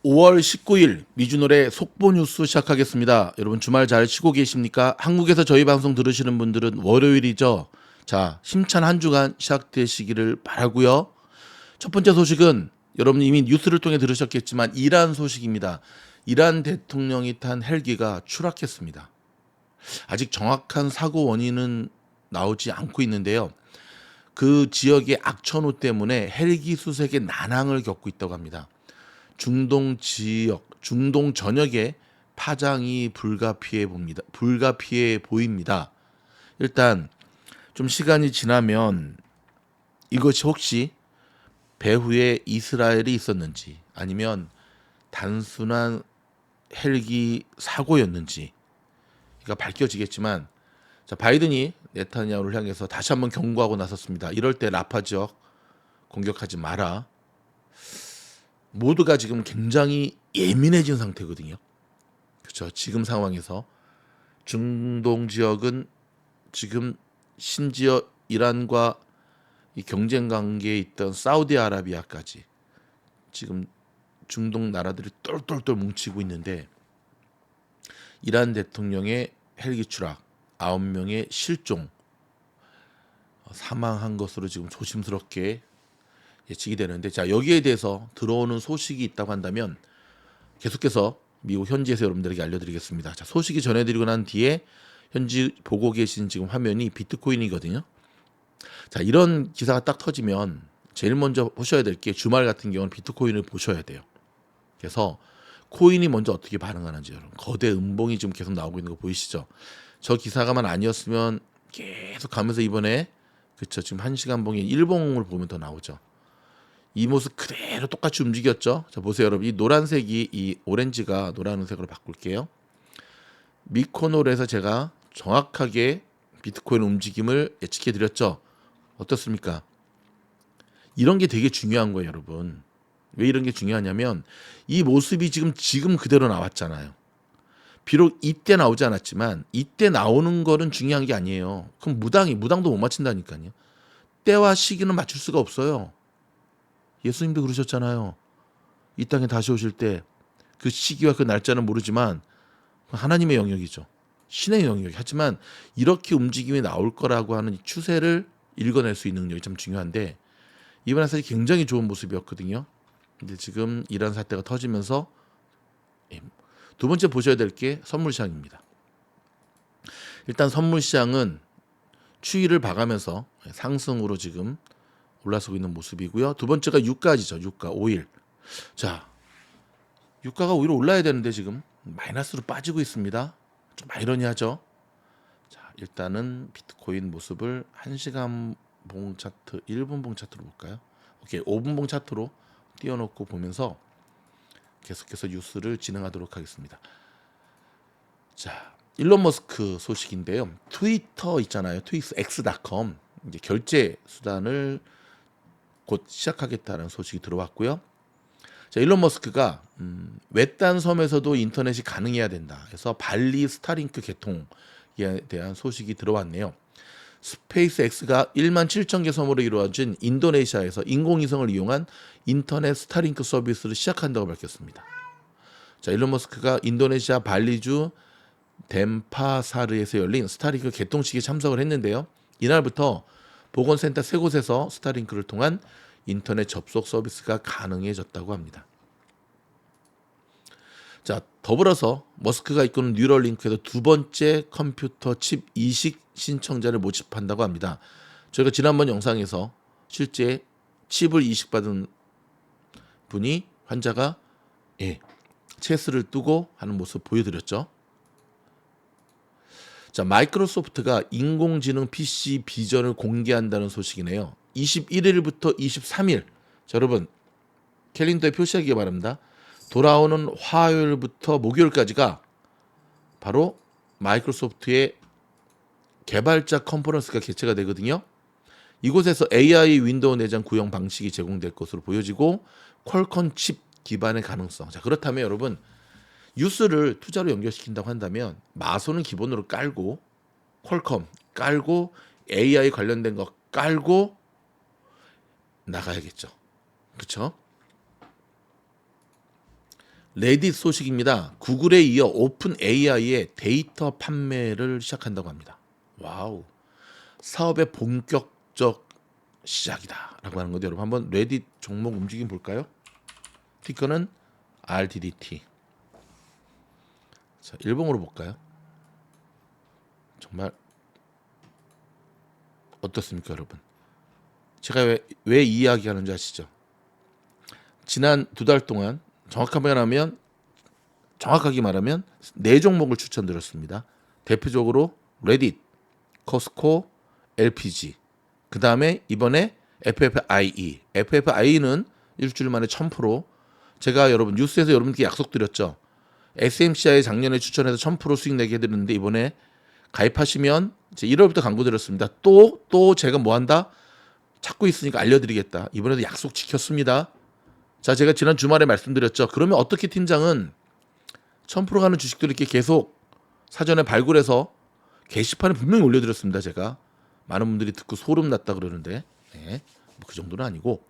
5월 19일 미주노래 속보 뉴스 시작하겠습니다. 여러분 주말 잘 쉬고 계십니까? 한국에서 저희 방송 들으시는 분들은 월요일이죠. 자, 힘찬 한 주간 시작되시기를 바라고요. 첫 번째 소식은 여러분 이미 뉴스를 통해 들으셨겠지만 이란 소식입니다. 이란 대통령이 탄 헬기가 추락했습니다. 아직 정확한 사고 원인은 나오지 않고 있는데요. 그 지역의 악천후 때문에 헬기 수색에 난항을 겪고 있다고 합니다. 중동 지역, 중동 전역에 파장이 불가피해 보입니다. 일단 좀 시간이 지나면 이것이 혹시 배후에 이스라엘이 있었는지 아니면 단순한 헬기 사고였는지가 밝혀지겠지만, 자, 바이든이 네타냐후를 향해서 다시 한번 경고하고 나섰습니다. 이럴 때 라파 지역 공격하지 마라. 모두가 지금 굉장히 예민해진 상태거든요. 그렇죠. 지금 상황에서 중동 지역은 지금 심지어 이란과 이 경쟁 관계에 있던 사우디아라비아까지 지금 중동 나라들이 똘똘똘 뭉치고 있는데, 이란 대통령의 헬기 추락, 9명의 실종, 사망한 것으로 지금 조심스럽게 예측이 되는데, 자, 여기에 대해서 들어오는 소식이 있다고 한다면 계속해서 미국 현지에서 여러분들에게 알려드리겠습니다. 자, 소식이 전해드리고 난 뒤에 현지 보고 계신 지금 화면이 비트코인이거든요. 자, 이런 기사가 딱 터지면 제일 먼저 보셔야 될 게, 주말 같은 경우는 비트코인을 보셔야 돼요. 그래서 코인이 먼저 어떻게 반응하는지, 여러분 거대 음봉이 지금 계속 나오고 있는 거 보이시죠? 저 기사가만 아니었으면 계속 가면서 이번에, 그쵸, 지금 1시간 봉이 1봉을 보면 더 나오죠. 이 모습 그대로 똑같이 움직였죠. 자, 보세요 여러분, 이 노란색이, 이 오렌지가 노란색으로 바꿀게요. 미코노에서 제가 정확하게 비트코인 움직임을 예측해 드렸죠. 어떻습니까? 이런 게 되게 중요한 거예요, 여러분. 왜 이런 게 중요하냐면 이 모습이 지금 그대로 나왔잖아요. 비록 이때 나오지 않았지만 이때 나오는 거는 중요한 게 아니에요. 그럼 무당도 못 맞춘다니까요. 때와 시기는 맞출 수가 없어요. 예수님도 그러셨잖아요. 이 땅에 다시 오실 때 그 시기와 그 날짜는 모르지만 하나님의 영역이죠. 신의 영역. 하지만 이렇게 움직임이 나올 거라고 하는 이 추세를 읽어낼 수 있는 능력이 참 중요한데, 이번에 사실 굉장히 좋은 모습이었거든요. 근데 지금 이란 사태가 터지면서, 두 번째 보셔야 될 게 선물 시장입니다. 일단 선물 시장은 추이를 봐가면서 상승으로 지금 올라서고 있는 모습이고요. 두 번째가 유가지죠. 유가 오일. 자, 유가가 오히려 올라야 되는데 지금 마이너스로 빠지고 있습니다. 좀 아이러니하죠. 자, 일단은 비트코인 모습을 1시간 봉 차트, 1분 봉 차트로 볼까요? 오케이, 5분 봉 차트로 띄워놓고 보면서 계속해서 뉴스를 진행하도록 하겠습니다. 자, 일론 머스크 소식인데요. 트위터 있잖아요. 트위터 X.com 이제 결제 수단을 곧 시작하겠다는 소식이 들어왔고요. 자, 일론 머스크가 외딴 섬에서도 인터넷이 가능해야 된다. 그래서 발리 스타링크 개통에 대한 소식이 들어왔네요. 스페이스 X가 1만 7천 개 섬으로 이루어진 인도네시아에서 인공위성을 이용한 인터넷 스타링크 서비스를 시작한다고 밝혔습니다. 자, 일론 머스크가 인도네시아 발리주 덴파사르에서 열린 스타링크 개통식에 참석을 했는데요. 이날부터 보건센터 3곳에서 스타링크를 통한 인터넷 접속 서비스가 가능해졌다고 합니다. 자, 더불어서 머스크가 이끄는 뉴럴링크에도 두 번째 컴퓨터 칩 이식 신청자를 모집한다고 합니다. 저희가 지난번 영상에서 실제 칩을 이식받은 분이, 환자가 체스를 뜨고 하는 모습 보여드렸죠. 자, 마이크로소프트가 인공지능 PC 비전을 공개한다는 소식이네요. 21일부터 23일, 자, 여러분 캘린더에 표시하기 바랍니다. 돌아오는 화요일부터 목요일까지가 바로 마이크로소프트의 개발자 컨퍼런스가 개최가 되거든요. 이곳에서 AI 윈도우 내장 구형 방식이 제공될 것으로 보여지고, 퀄컴 칩 기반의 가능성. 자, 그렇다면 여러분, 뉴스를 투자로 연결시킨다고 한다면 마소는 기본으로 깔고, 퀄컴 깔고, AI 관련된 거 깔고 나가야겠죠. 그렇죠? 레딧 소식입니다. 구글에 이어 오픈 AI의 데이터 판매를 시작한다고 합니다. 와우. 사업의 본격적 시작이다라고 하는 건데 여러분 한번 레딧 종목 움직임 볼까요? 티커는 RDDT. 자, 일봉으로 볼까요? 정말 어떻습니까, 여러분? 제가 왜 이 이야기 하는지 아시죠? 지난 2달 동안 정확하게 말하면 4종목을 추천드렸습니다. 대표적으로 레딧, 코스코, LPG. 그 다음에 이번에 FFIE. FFIE는 일주일 만에 1000%. 제가 여러분 뉴스에서 여러분께 약속드렸죠. SMCI 작년에 추천해서 1000% 수익 내게 해드렸는데 이번에 가입하시면 이제 1월부터 광고드렸습니다. 또 제가 뭐 한다? 찾고 있으니까 알려드리겠다. 이번에도 약속 지켰습니다. 자, 제가 지난 주말에 말씀드렸죠. 그러면 어떻게 팀장은 1000% 가는 주식들을 이렇게 계속 사전에 발굴해서 게시판에 분명히 올려드렸습니다. 제가 많은 분들이 듣고 소름 났다 그러는데 네, 그 정도는 아니고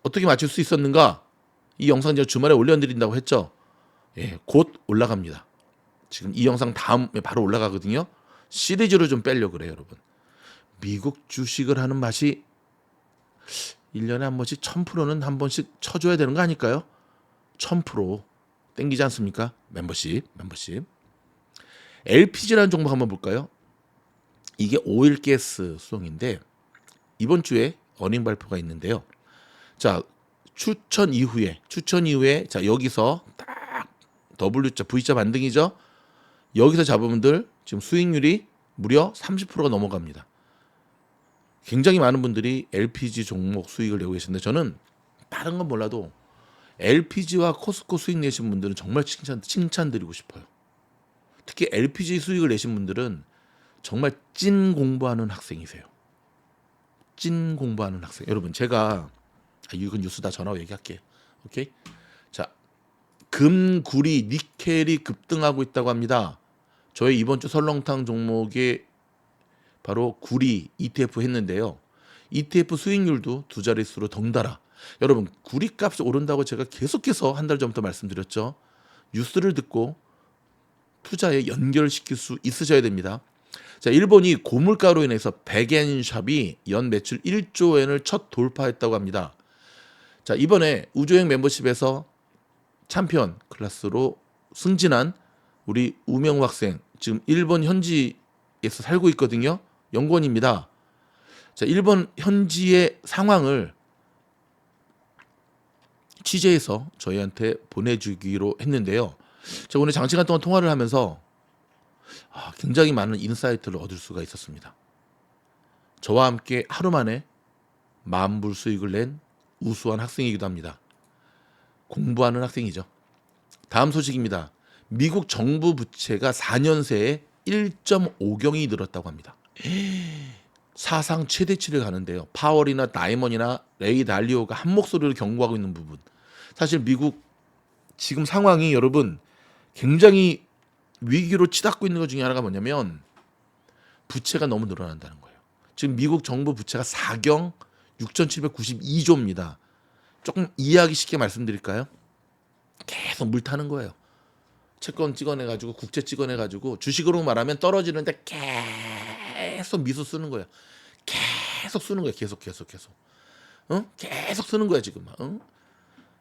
어떻게 맞출 수 있었는가? 이 영상 제가 주말에 올려드린다고 했죠. 예, 곧 올라갑니다. 지금 이 영상 다음에 바로 올라가거든요. 시리즈로 좀 빼려고 그래요, 여러분. 미국 주식을 하는 맛이 1년에 한 번씩 1000%는 한 번씩 쳐줘야 되는 거 아닐까요? 1000% 땡기지 않습니까? 멤버십. LPG라는 종목 한번 볼까요? 이게 오일가스 수송인데 이번 주에 어닝 발표가 있는데요. 자, 추천 이후에 자 여기서 딱 W자 V자 반등이죠. 여기서 잡은 분들 지금 수익률이 무려 30%가 넘어갑니다. 굉장히 많은 분들이 LPG 종목 수익을 내고 계신데 저는 다른 건 몰라도 LPG와 코스코 수익 내신 분들은 정말 칭찬드리고 싶어요. 특히 LPG 수익을 내신 분들은 정말 찐 공부하는 학생이세요. 찐 공부하는 학생. 여러분 제가 이건 뉴스다 전화로 얘기할게요. 오케이? 자, 금, 구리, 니켈이 급등하고 있다고 합니다. 저희 이번 주 설렁탕 종목에 바로 구리 ETF 했는데요. ETF 수익률도 2자릿수로 덩달아. 여러분 구리 값이 오른다고 제가 계속해서 한 달 전부터 말씀드렸죠. 뉴스를 듣고 투자에 연결시킬 수 있으셔야 됩니다. 자, 일본이 고물가로 인해서 백엔샵이 연 매출 1조 엔을 첫 돌파했다고 합니다. 자, 이번에 우주여행 멤버십에서 챔피언 클래스로 승진한 우리 우명우 학생 지금 일본 현지에서 살고 있거든요. 연구원입니다. 자, 일본 현지의 상황을 취재해서 저희한테 보내주기로 했는데요. 제가 오늘 장시간 동안 통화를 하면서 굉장히 많은 인사이트를 얻을 수가 있었습니다. 저와 함께 하루 만에 만불 수익을 낸 우수한 학생이기도 합니다. 공부하는 학생이죠. 다음 소식입니다. 미국 정부 부채가 4년 새에 1.5경이 늘었다고 합니다. 사상 최대치를 가는데요. 파월이나 다이먼이나 레이 달리오가 한 목소리로 경고하고 있는 부분. 사실 미국 지금 상황이 여러분 굉장히 위기로 치닫고 있는 것 중에 하나가 뭐냐면 부채가 너무 늘어난다는 거예요. 지금 미국 정부 부채가 4경 6,792조입니다. 조금 이해하기 쉽게 말씀드릴까요? 계속 물 타는 거예요. 채권 찍어내가지고 국채 찍어내가지고 주식으로 말하면 떨어지는데 계속 미수 쓰는 거예요. 계속 쓰는 거예요. 계속. 계속 쓰는 거야 지금.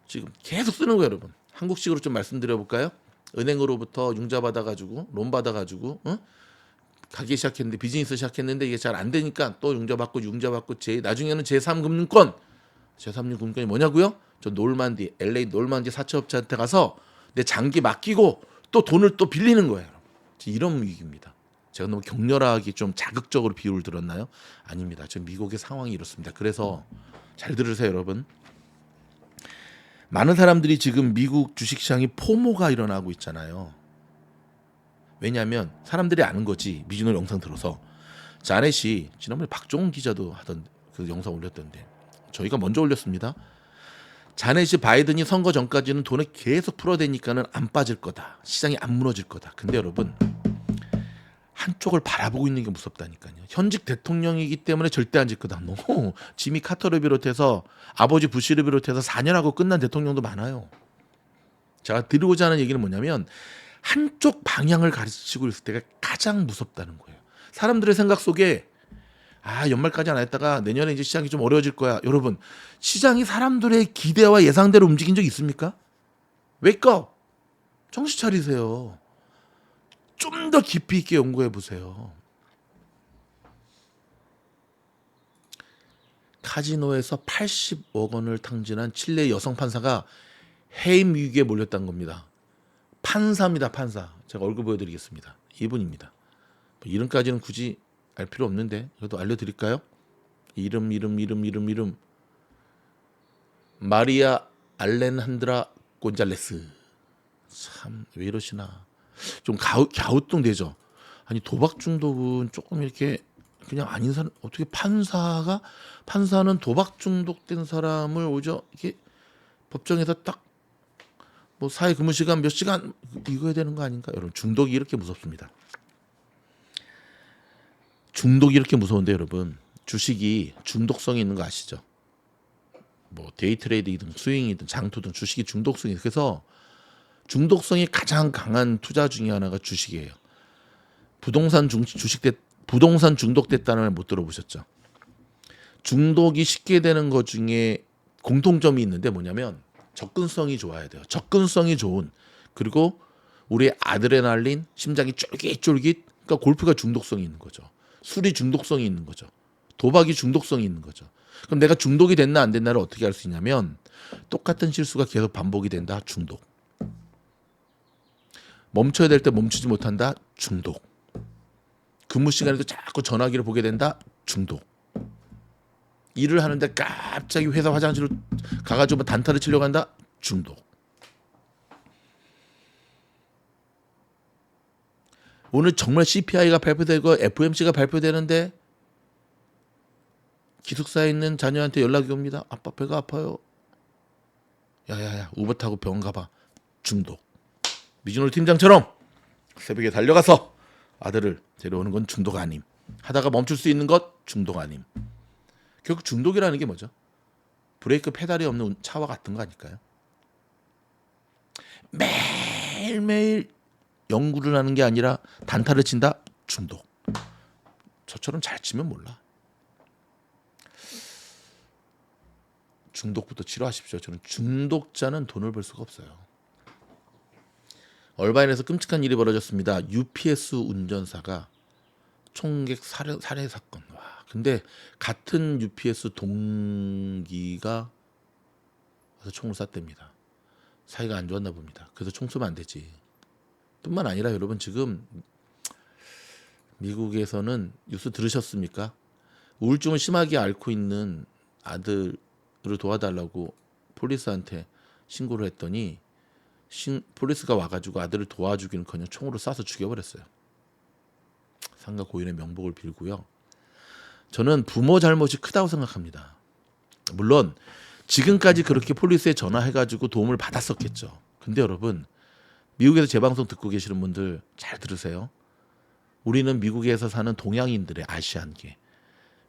지금 계속 쓰는 거예요, 여러분. 한국식으로 좀 말씀드려 볼까요? 은행으로부터 융자 받아가지고 론 받아가지고 가게 시작했는데 비즈니스 시작했는데 이게 잘 안 되니까 또 융자 받고 나중에는 제3금융권. 제3금융권이 뭐냐고요? 저 놀만디 LA 놀만디 사채업체한테 가서 내 장기 맡기고 또 돈을 또 빌리는 거예요. 이런 위기입니다. 제가 너무 격렬하게 좀 자극적으로 비유를 들었나요? 아닙니다. 지금 미국의 상황이 이렇습니다. 그래서 잘 들으세요, 여러분. 많은 사람들이 지금 미국 주식시장이 포모가 일어나고 있잖아요. 왜냐하면 사람들이 아는 거지. 미주노 영상 들어서 자넷이 지난번에 박종훈 기자도 하던 그 영상 올렸던데 저희가 먼저 올렸습니다. 자넷이 바이든이 선거 전까지는 돈을 계속 풀어대니까는 안 빠질 거다. 시장이 안 무너질 거다. 근데 여러분 한쪽을 바라보고 있는 게 무섭다니까요. 현직 대통령이기 때문에 절대 안 질 거다. 너무 지미 카터를 비롯해서 아버지 부시를 비롯해서 4년하고 끝난 대통령도 많아요. 제가 드리고자 하는 얘기는 뭐냐면 한쪽 방향을 가르치고 있을 때가 가장 무섭다는 거예요. 사람들의 생각 속에 연말까지 안 했다가 내년에 이제 시장이 좀 어려워질 거야. 여러분, 시장이 사람들의 기대와 예상대로 움직인 적 있습니까? Wake up! 정신 차리세요. 좀 더 깊이 있게 연구해 보세요. 카지노에서 80억 원을 탕진한 칠레 여성 판사가 해임 위기에 몰렸다는 겁니다. 판사입니다, 판사. 제가 얼굴 보여드리겠습니다. 이분입니다. 이름까지는 굳이 알 필요 없는데 그래도 알려드릴까요? 이름 마리아 알렌한드라 곤잘레스. 참 왜 이러시나. 좀 갸우뚱되죠. 아니 도박 중독은 조금 이렇게 그냥 아닌 사람 어떻게 판사는 도박 중독된 사람을 오죠 이게 법정에서 딱 뭐 사회 근무 시간 몇 시간 이거 해야 되는 거 아닌가? 여러분 중독이 이렇게 무섭습니다. 중독이 이렇게 무서운데 여러분 주식이 중독성이 있는 거 아시죠? 뭐 데이트레이드이든 스윙이든 장투든 주식이 중독성이 그래서 중독성이 가장 강한 투자 중에 하나가 주식이에요. 부동산 중독됐다는 말 못 들어보셨죠? 중독이 쉽게 되는 것 중에 공통점이 있는데 뭐냐면 접근성이 좋아야 돼요. 접근성이 좋은 그리고 우리의 아드레날린 심장이 쫄깃쫄깃 그러니까 골프가 중독성이 있는 거죠. 술이 중독성이 있는 거죠. 도박이 중독성이 있는 거죠. 그럼 내가 중독이 됐나 안 됐나를 어떻게 알 수 있냐면 똑같은 실수가 계속 반복이 된다. 중독. 멈춰야 될 때 멈추지 못한다. 중독. 근무 시간에도 자꾸 전화기를 보게 된다. 중독. 일을 하는데 갑자기 회사 화장실로 가가지고 단타를 치려고 한다. 중독. 오늘 정말 CPI가 발표되고 FOMC가 발표되는데 기숙사에 있는 자녀한테 연락이 옵니다. 아빠 배가 아파요. 야야야 우버 타고 병원 가봐. 중독. 미즈노 팀장처럼 새벽에 달려가서 아들을 데려오는 건 중독 아님. 하다가 멈출 수 있는 것 중독 아님. 결국 중독이라는 게 뭐죠? 브레이크 페달이 없는 차와 같은 거 아닐까요? 매일매일 연구를 하는 게 아니라 단타를 친다? 중독. 저처럼 잘 치면 몰라. 중독부터 치료하십시오. 저는 중독자는 돈을 벌 수가 없어요. 얼바인에서 끔찍한 일이 벌어졌습니다. UPS 운전사가 총격 살해 사건. 와, 근데 같은 UPS 동기가 와서 총을 쐈답니다. 사이가 안 좋았나 봅니다. 그래서 총 쏘면 안 되지. 뿐만 아니라 여러분 지금 미국에서는 뉴스 들으셨습니까? 우울증을 심하게 앓고 있는 아들을 도와달라고 폴리스한테 신고를 했더니 폴리스가 와가지고 아들을 도와주기는커녕 총으로 쏴서 죽여버렸어요. 상가 고인의 명복을 빌고요. 저는 부모 잘못이 크다고 생각합니다. 물론 지금까지 그렇게 폴리스에 전화해가지고 도움을 받았었겠죠. 근데 여러분 미국에서 제 방송 듣고 계시는 분들 잘 들으세요. 우리는 미국에서 사는 동양인들의 아시안계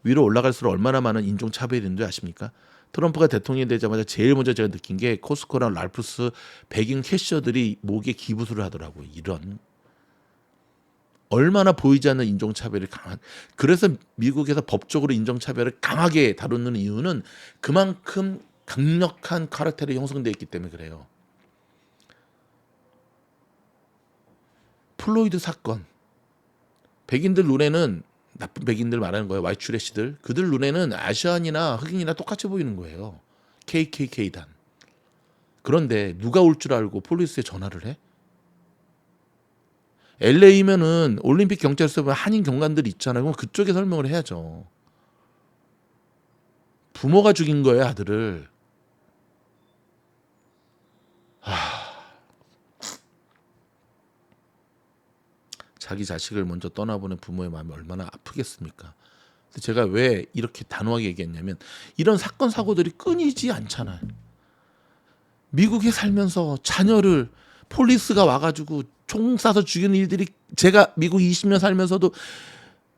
위로 올라갈수록 얼마나 많은 인종차별이 있는지 아십니까? 트럼프가 대통령이 되자마자 제일 먼저 제가 느낀 게 코스코랑 랄프스 백인 캐셔들이 목에 기부수를 하더라고요. 이런 얼마나 보이지 않는 인종차별이 강한. 그래서 미국에서 법적으로 인종차별을 강하게 다루는 이유는 그만큼 강력한 카르텔이 형성되어 있기 때문에 그래요. 플로이드 사건. 백인들 눈에는 나쁜 백인들 말하는 거예요. 와이트 트래시들. 그들 눈에는 아시안이나 흑인이나 똑같이 보이는 거예요. KKK단. 그런데 누가 올 줄 알고 폴리스에 전화를 해? LA면은 올림픽 경찰서 보면 한인 경관들 있잖아요. 그럼 그쪽에 설명을 해야죠. 부모가 죽인 거예요, 아들을. 자기 자식을 먼저 떠나보낸 부모의 마음이 얼마나 아프겠습니까? 제가 왜 이렇게 단호하게 얘기했냐면 이런 사건 사고들이 끊이지 않잖아요. 미국에 살면서 자녀를 폴리스가 와가지고 총 쏴서 죽이는 일들이 제가 미국 20년 살면서도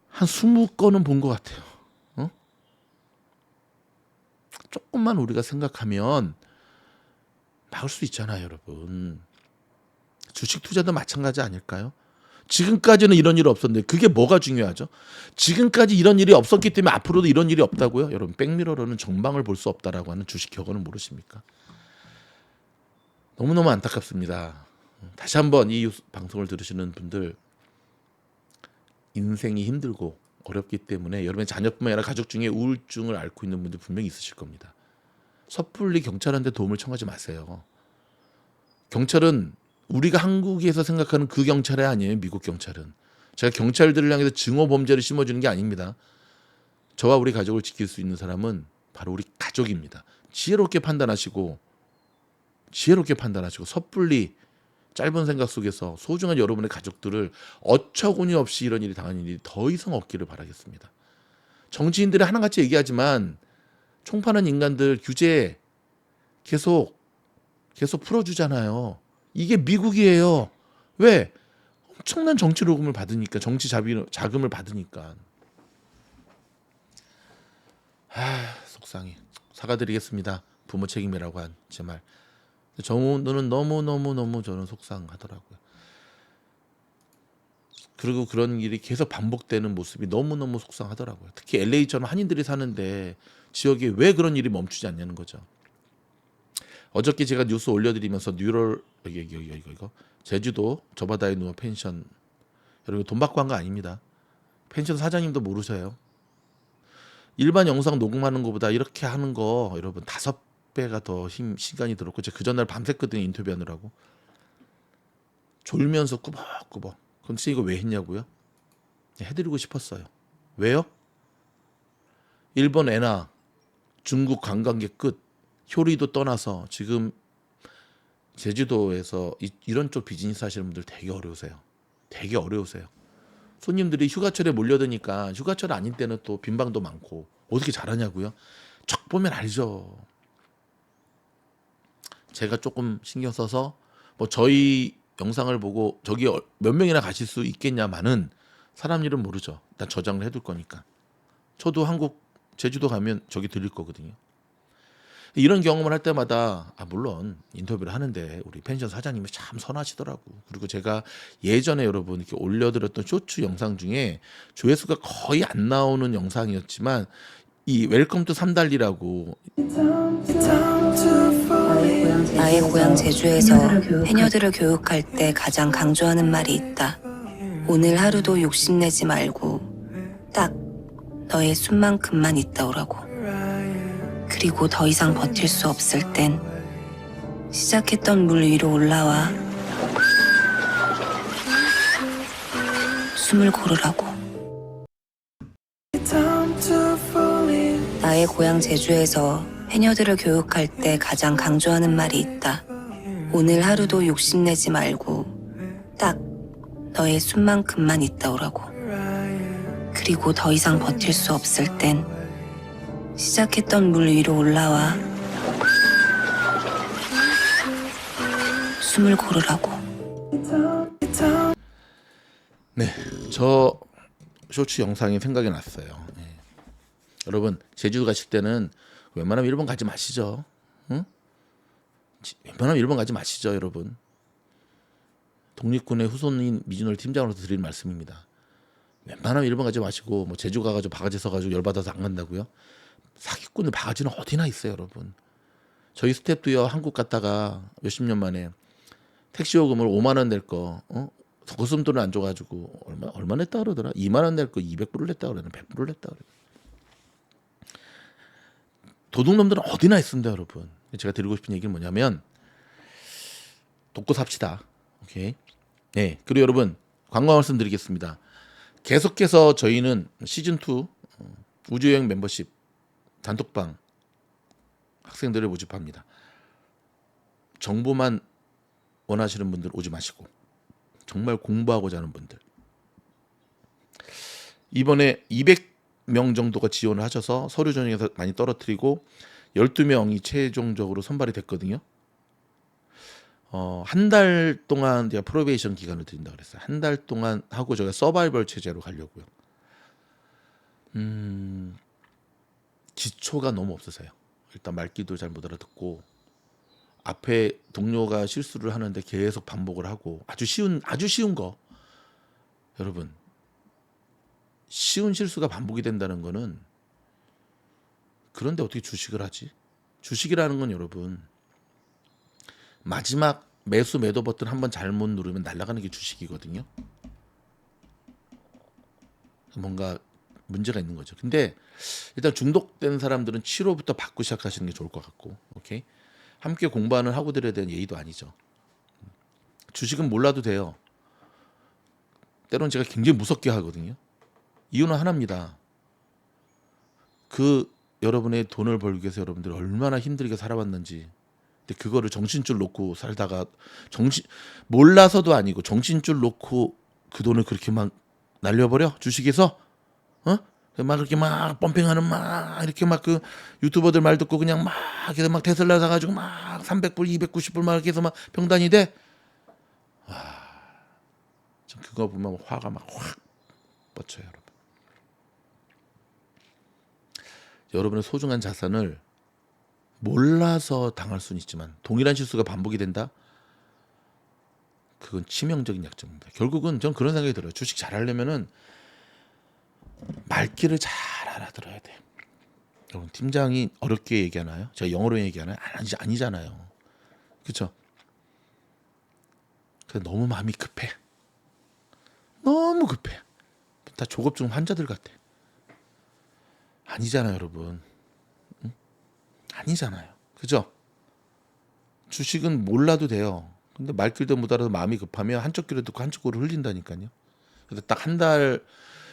한 20건은 본 것 같아요. 조금만 우리가 생각하면 막을 수 있잖아요, 여러분. 주식 투자도 마찬가지 아닐까요? 지금까지는 이런 일이 없었는데 그게 뭐가 중요하죠? 지금까지 이런 일이 없었기 때문에 앞으로도 이런 일이 없다고요? 여러분, 백미러로는 전망을 볼 수 없다라고 하는 주식 격언은 모르십니까? 너무너무 안타깝습니다. 다시 한번 이 방송을 들으시는 분들, 인생이 힘들고 어렵기 때문에 여러분의 자녀뿐만 아니라 가족 중에 우울증을 앓고 있는 분들 분명히 있으실 겁니다. 섣불리 경찰한테 도움을 청하지 마세요. 경찰은 우리가 한국에서 생각하는 그 경찰이 아니에요. 미국 경찰은. 제가 경찰들을 향해서 증오 범죄를 심어주는 게 아닙니다. 저와 우리 가족을 지킬 수 있는 사람은 바로 우리 가족입니다. 지혜롭게 판단하시고 섣불리 짧은 생각 속에서 소중한 여러분의 가족들을 어처구니 없이 이런 일이 당하는 일이 더 이상 없기를 바라겠습니다. 정치인들이 하나같이 얘기하지만 총파는 인간들 규제 계속 풀어주잖아요. 이게 미국이에요. 왜? 엄청난 정치 로금을 받으니까, 자금을 받으니까. 속상해. 사과드리겠습니다. 부모 책임이라고 한 제 말. 저는 너무 저는 속상하더라고요. 그리고 그런 일이 계속 반복되는 모습이 너무너무 속상하더라고요. 특히 LA처럼 한인들이 사는데 지역에 왜 그런 일이 멈추지 않냐는 거죠. 어저께 제가 뉴스 올려드리면서 이거 제주도 저바다에 누워 펜션, 여러분 돈 받고 한 거 아닙니다. 펜션 사장님도 모르셔요. 일반 영상 녹음하는 것보다 이렇게 하는 거 여러분 5배가 더 시간이 들었고, 제가 그 전날 밤샜거든요. 인터뷰하느라고. 졸면서 꾸벅꾸벅. 근데 이거 왜 했냐고요? 해드리고 싶었어요. 왜요? 일본 엔화, 중국 관광객 끝, 효리도 떠나서 지금 제주도에서 이런 쪽 비즈니스 하시는 분들 되게 어려우세요. 손님들이 휴가철에 몰려드니까 휴가철 아닌 때는 또 빈방도 많고 어떻게 잘하냐고요? 척 보면 알죠. 제가 조금 신경 써서 뭐 저희 영상을 보고 저기 몇 명이나 가실 수 있겠냐마는 사람 일은 모르죠. 일단 저장을 해둘 거니까. 저도 한국 제주도 가면 저기 들릴 거거든요. 이런 경험을 할 때마다 물론 인터뷰를 하는데 우리 펜션 사장님이 참 선하시더라고. 그리고 제가 예전에 여러분 이렇게 올려드렸던 쇼츠 영상 중에 조회수가 거의 안 나오는 영상이었지만 이 웰컴 투 삼달리라고, 나의 고향 제주에서 해녀들을 교육할 때 가장 강조하는 말이 있다. 오늘 하루도 욕심내지 말고 딱 너의 숨만큼만 있다 오라고. 그리고 더 이상 버틸 수 없을 땐 시작했던 물 위로 올라와 숨을 고르라고. 나의 고향 제주에서 해녀들을 교육할 때 가장 강조하는 말이 있다. 오늘 하루도 욕심내지 말고 딱 너의 숨만큼만 있다 오라고. 그리고 더 이상 버틸 수 없을 땐 시작했던 물 위로 올라와 숨을 고르라고. 네, 저 쇼츠 영상이 생각이 났어요. 여러분 제주도 가실 때는 웬만하면 일본 가지 마시죠. 응? 웬만하면 일본 가지 마시죠, 여러분. 독립군의 후손인 미진월 팀장으로서 드리는 말씀입니다. 웬만하면 일본 가지 마시고 뭐 제주 가가지고 바가지 서가지고 열받아서 안 간다고요? 사기꾼의 바가지는 어디나 있어요, 여러분. 저희 스태프도요, 한국 갔다가 몇십 년 만에 택시 요금을 5만 원 낼 거, 거슴돈을 안 줘가지고 얼마 냈다 그러더라. 2만 원 낼 거 200불을 냈다 그러나 100불을 냈다 그래. 도둑놈들은 어디나 있습니다, 여러분. 제가 드리고 싶은 얘기는 뭐냐면 돕고 삽시다. 오케이. 네. 그리고 여러분 광고 말씀드리겠습니다. 계속해서 저희는 시즌 2 우주여행 멤버십 단톡방 학생들을 모집합니다. 정보만 원하시는 분들 오지 마시고 정말 공부하고자 하는 분들, 이번에 200명 정도가 지원을 하셔서 서류 전형에서 많이 떨어뜨리고 12명이 최종적으로 선발이 됐거든요. 한 달 동안 제가 프로베이션 기간을 드린다고 그랬어요. 한 달 동안 하고 저희가 서바이벌 체제로 가려고요. 기초가 너무 없으세요. 일단 말귀도 잘 못 알아듣고 앞에 동료가 실수를 하는데 계속 반복을 하고 아주 쉬운 거 여러분 쉬운 실수가 반복이 된다는 거는 그런데 어떻게 주식을 하지? 주식이라는 건 여러분 마지막 매수 매도 버튼 한번 잘못 누르면 날아가는 게 주식이거든요. 뭔가 문제가 있는 거죠. 근데 일단 중독된 사람들은 7호부터 받고 시작하시는 게 좋을 것 같고, 오케이. 함께 공부하는 학우들에 대한 예의도 아니죠. 주식은 몰라도 돼요. 때로는 제가 굉장히 무섭게 하거든요. 이유는 하나입니다. 그 여러분의 돈을 벌기 위해서 여러분들이 얼마나 힘들게 살아왔는지. 근데 그거를 정신줄 놓고 살다가 몰라서도 아니고 정신줄 놓고 그 돈을 그렇게 막 날려버려 주식에서 막 그렇게 막 펌핑하는 막 이렇게 막 그 유튜버들 말 듣고 그냥 막 계속 막 테슬라 사가지고 막 300불 290불 막 이렇게 해서 막 평단이 돼. 전 그거 보면 화가 막 확 뻗쳐요, 여러분. 여러분의 소중한 자산을 몰라서 당할 수는 있지만 동일한 실수가 반복이 된다? 그건 치명적인 약점입니다. 결국은 전 그런 생각이 들어요. 주식 잘하려면은 말귀를 잘 알아들어야 돼. 여러분 팀장이 어렵게 얘기하나요? 제가 영어로 얘기하나요? 아니잖아요. 그렇죠? 그래서 너무 마음이 급해. 너무 급해. 다 조급증 환자들 같아. 아니잖아요, 여러분. 응? 아니잖아요. 그죠? 주식은 몰라도 돼요. 근데 말귀도 못 알아서 마음이 급하면 한쪽 귀로 듣고 한쪽 귀로 흘린다니까요. 그래서 딱 한 달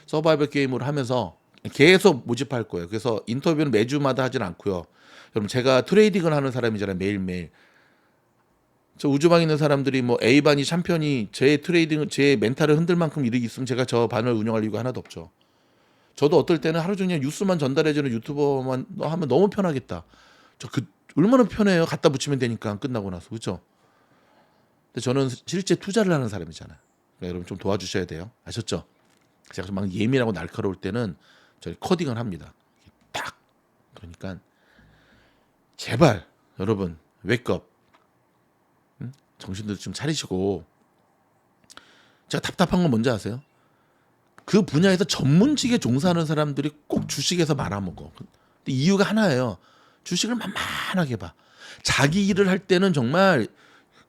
서바이벌 게임을 하면서 계속 모집할 거예요. 그래서 인터뷰는 매주마다 하진 않고요. 여러분 제가 트레이딩을 하는 사람이잖아요. 매일매일. 저 우주방에 있는 사람들이 뭐 A반이 챔피언이 제 트레이딩 제 멘탈을 흔들 만큼 일이 있으면 제가 저 반을 운영할 이유가 하나도 없죠. 저도 어떨 때는 하루 종일 뉴스만 전달해주는 유튜버만 하면 너무 편하겠다. 저 그 얼마나 편해요. 갖다 붙이면 되니까 끝나고 나서 그렇죠. 근데 저는 실제 투자를 하는 사람이잖아요. 그러니까 여러분 좀 도와주셔야 돼요. 아셨죠? 제가 막 예민하고 날카로울 때는 저희 코딩을 합니다. 딱 그러니까 제발 여러분 웨이크업. 정신들 좀 차리시고. 제가 답답한 건 뭔지 아세요? 그 분야에서 전문직에 종사하는 사람들이 꼭 주식에서 말아먹어. 근데 이유가 하나예요. 주식을 만만하게 봐. 자기 일을 할 때는 정말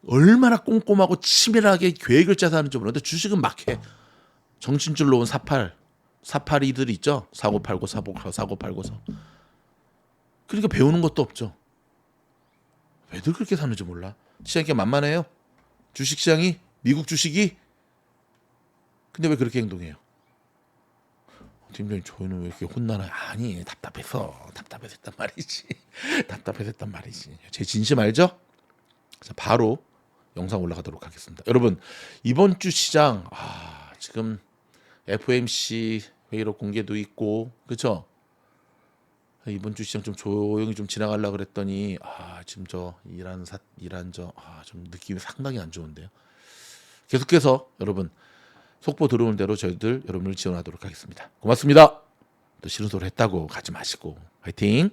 얼마나 꼼꼼하고 치밀하게 계획을 짜서 하는지 모르는데 주식은 막 해. 정신줄 놓은 사파리들 있죠. 사고 팔고 사고 팔고 사. 그러니까 배우는 것도 없죠. 왜들 그렇게 사는지 몰라. 시장이 만만해요. 주식시장이 미국 주식이. 근데 왜 그렇게 행동해요? 팀장님 저희는 왜 이렇게 혼나나요? 아니 답답해서 했단 말이지. 답답해서 했단 말이지. 제 진심 알죠? 자, 바로 영상 올라가도록 하겠습니다. 여러분 이번 주 시장 지금 FOMC 회의록 공개도 있고 그렇죠? 이번 주 시장 좀 조용히 좀 지나가려고 그랬더니 지금 저 이란 좀 느낌이 상당히 안 좋은데요. 계속해서 여러분 속보 들어오는 대로 저희들 여러분을 지원하도록 하겠습니다. 고맙습니다. 또 싫은 소리 했다고 가지 마시고 화이팅!